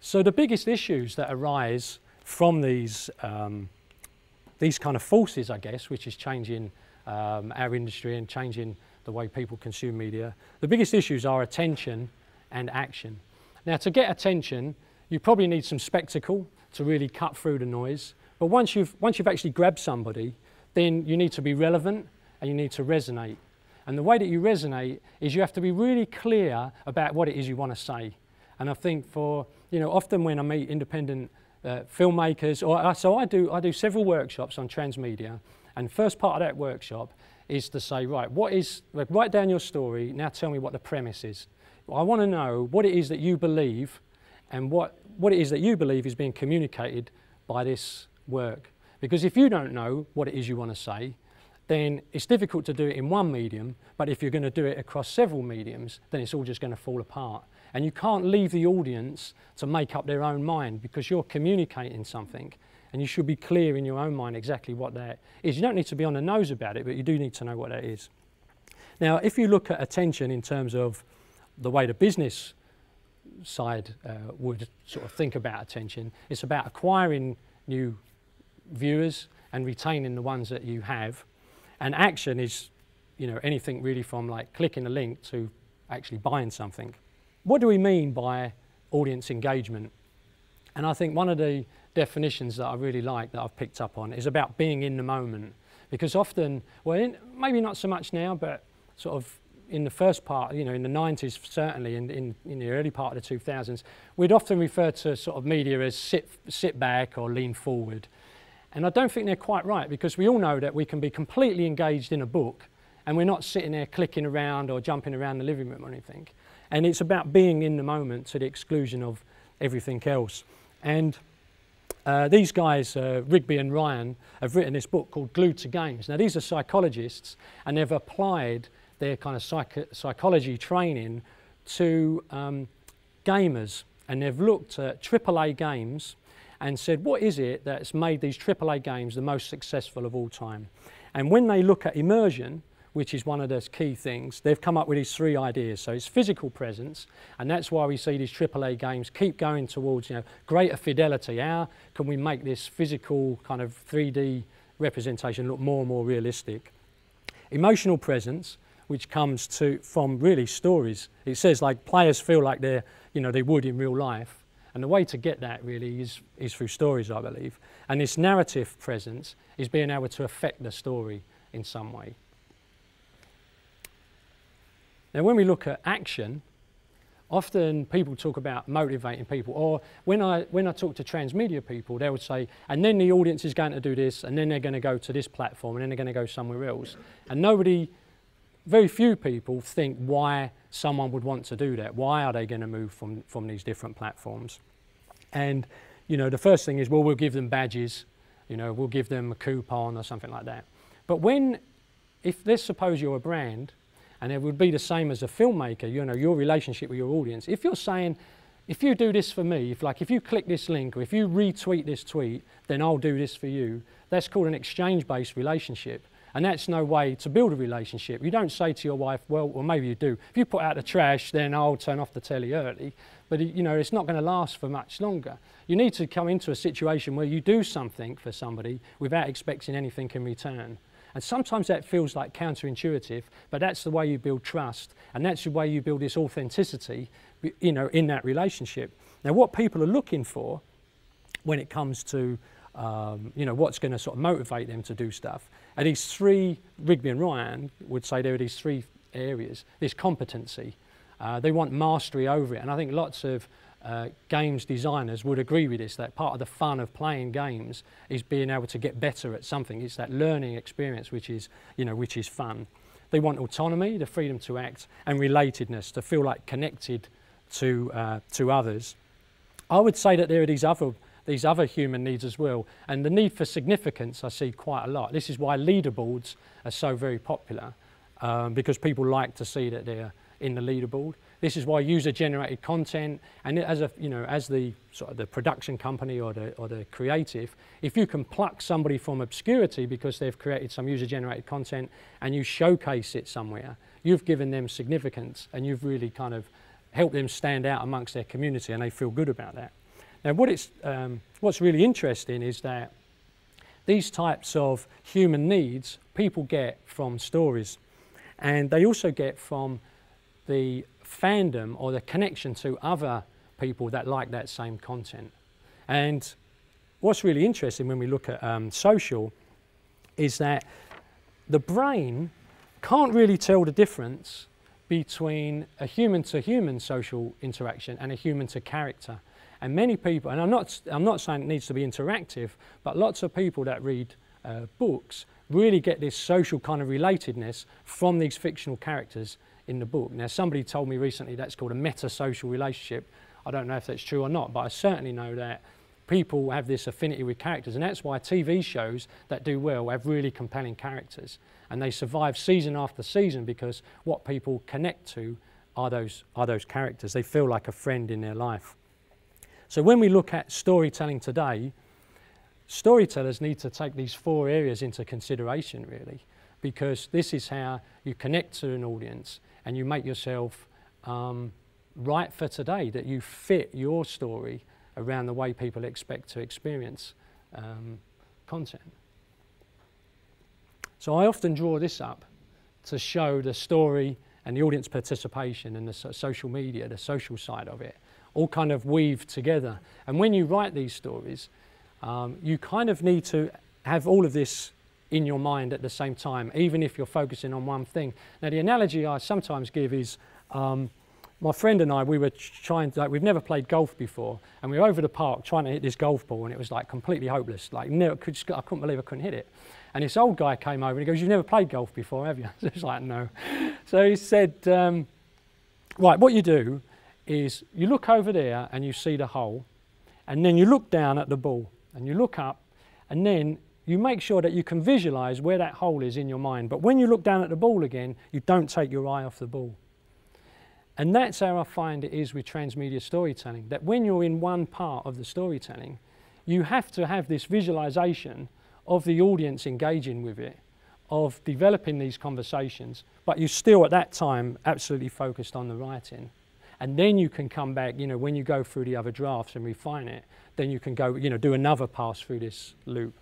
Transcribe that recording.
So the biggest issues that arise from these kind of forces, I guess, which is changing our industry and changing the way people consume media, the biggest issues are attention and action. Now, to get attention, you probably need some spectacle to really cut through the noise. But once you've actually grabbed somebody, then you need to be relevant and you need to resonate. And the way that you resonate is you have to be really clear about what it is you want to say. And I think for, often when I meet independent filmmakers, so I do several workshops on transmedia, and first part of that workshop is to say, right, write down your story, now tell me what the premise is. I want to know what it is that you believe and what it is that you believe is being communicated by this work. Because if you don't know what it is you want to say, then it's difficult to do it in one medium, but if you're going to do it across several mediums, then it's all just going to fall apart. And you can't leave the audience to make up their own mind, because you're communicating something, and you should be clear in your own mind exactly what that is. You don't need to be on the nose about it, but you do need to know what that is. Now, if you look at attention in terms of the way the business side would sort of think about attention, it's about acquiring new viewers and retaining the ones that you have. And action is, anything really from like clicking a link to actually buying something. What do we mean by audience engagement? And I think one of the definitions that I really like, that I've picked up on, is about being in the moment. Because often, maybe not so much now, but sort of in the first part, in the 90s certainly, in the early part of the 2000s, we'd often refer to sort of media as sit back or lean forward. And I don't think they're quite right, because we all know that we can be completely engaged in a book and we're not sitting there clicking around or jumping around the living room or anything. And it's about being in the moment to the exclusion of everything else. And these guys, Rigby and Ryan, have written this book called Glued to Games. Now, these are psychologists, and they've applied their kind of psychology training to gamers. And they've looked at AAA games and said, what is it that's made these AAA games the most successful of all time? And when they look at immersion, which is one of those key things, they've come up with these three ideas. So it's physical presence, and that's why we see these AAA games keep going towards greater fidelity. How can we make this physical kind of 3D representation look more and more realistic? Emotional presence, which comes from really stories. It says like players feel like they would in real life. And the way to get that really is through stories, I believe. And this narrative presence is being able to affect the story in some way. Now, when we look at action, often people talk about motivating people, or when I talk to transmedia people, they would say, and then the audience is going to do this, and then they're going to go to this platform, and then they're going to go somewhere else. And very few people think why someone would want to do that. Why are they going to move from these different platforms? And, the first thing is, well, we'll give them badges, we'll give them a coupon or something like that. But let's suppose you're a brand, and it would be the same as a filmmaker, your relationship with your audience. If you're saying, if you do this for me, if you click this link, or if you retweet this tweet, then I'll do this for you, that's called an exchange-based relationship. And that's no way to build a relationship. You don't say to your wife, well, maybe you do. If you put out the trash, then I'll turn off the telly early. But it's not going to last for much longer. You need to come into a situation where you do something for somebody without expecting anything in return. And sometimes that feels like counterintuitive, but that's the way you build trust. And that's the way you build this authenticity, in that relationship. Now, what people are looking for when it comes to what's going to sort of motivate them to do stuff. And these three, Rigby and Ryan would say there are these three areas. This competency, they want mastery over it. And I think lots of games designers would agree with this, that part of the fun of playing games is being able to get better at something. It's that learning experience which is fun. They want autonomy, the freedom to act, and relatedness, to feel like connected to others. I would say that there are these other human needs as well, and the need for significance I see quite a lot. This is why leaderboards are so very popular, because people like to see that they're in the leaderboard. This is why user-generated content, and as the sort of the production company or the creative, if you can pluck somebody from obscurity because they've created some user-generated content and you showcase it somewhere, you've given them significance and you've really kind of helped them stand out amongst their community, and they feel good about that. Now what's really interesting is that these types of human needs people get from stories, and they also get from the fandom or the connection to other people that like that same content. And what's really interesting when we look at social is that the brain can't really tell the difference between a human-to-human social interaction and a human-to-character. And many people, and I'm not saying it needs to be interactive, but lots of people that read books really get this social kind of relatedness from these fictional characters in the book. Now, somebody told me recently that's called a meta-social relationship. I don't know if that's true or not, but I certainly know that people have this affinity with characters, and that's why TV shows that do well have really compelling characters, and they survive season after season because what people connect to are those characters. They feel like a friend in their life. So when we look at storytelling today, storytellers need to take these 4 areas into consideration, really, because this is how you connect to an audience and you make yourself right for today, that you fit your story around the way people expect to experience content. So I often draw this up to show the story and the audience participation and the social media, the social side of it, all kind of weave together. And when you write these stories, you kind of need to have all of this in your mind at the same time, even if you're focusing on one thing. Now, the analogy I sometimes give is, my friend and I, we were trying to, we've never played golf before, and we were over the park trying to hit this golf ball, and it was like completely hopeless. Like, I couldn't believe I couldn't hit it. And this old guy came over and he goes, "You've never played golf before, have you?" So it's like, "No." So he said, "Right, what you do is you look over there and you see the hole, and then you look down at the ball, and you look up, and then you make sure that you can visualize where that hole is in your mind. But when you look down at the ball again, you don't take your eye off the ball." And that's how I find it is with transmedia storytelling, that when you're in one part of the storytelling, you have to have this visualization of the audience engaging with it, of developing these conversations, but you're still at that time absolutely focused on the writing. And then you can come back, when you go through the other drafts and refine it, then you can go, do another pass through this loop.